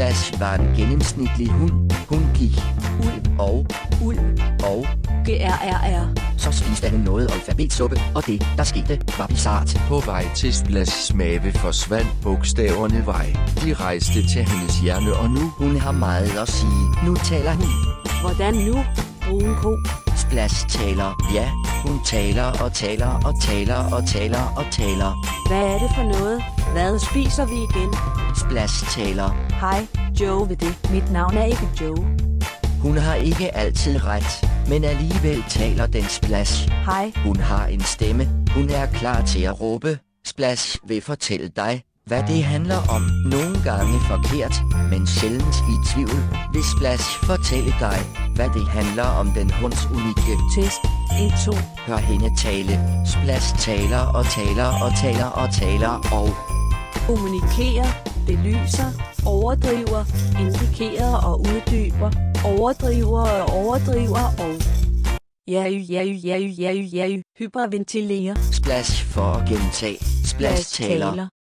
Splash var en gennemsnitlig hund. Hun gik Ulv. og GRRR. så spiste han noget alfabetsuppe, og det, der skete, var bizart. På vej til Splashs mave forsvandt bogstaverne vej. De rejste til hendes hjerne, og nu Hun har meget at sige. Nu taler hun. Hvordan nu, brun ko? Splash taler. Ja, hun taler og taler og taler og taler og taler. Hvad er det for noget? Hvad spiser vi igen? Splash taler. Hej, Joe ved det. Mit navn er ikke Joe. Hun har ikke altid ret, men alligevel taler den Splash. Hej, Hun har en stemme. Hun er klar til at råbe. Splash vil fortælle dig, hvad det handler om. Nogle gange forkert, men sjældent i tvivl. Vil Splash fortælle dig, hvad det handler om den hunds unikke. test. 1, 2. Hør hende tale. Splash taler og taler og taler og taler og Kommunikerer, belyser, overdriver, indikerer og uddyber, overdriver og overdriver og hyperventilerer. Splash for at gentage. Splash taler.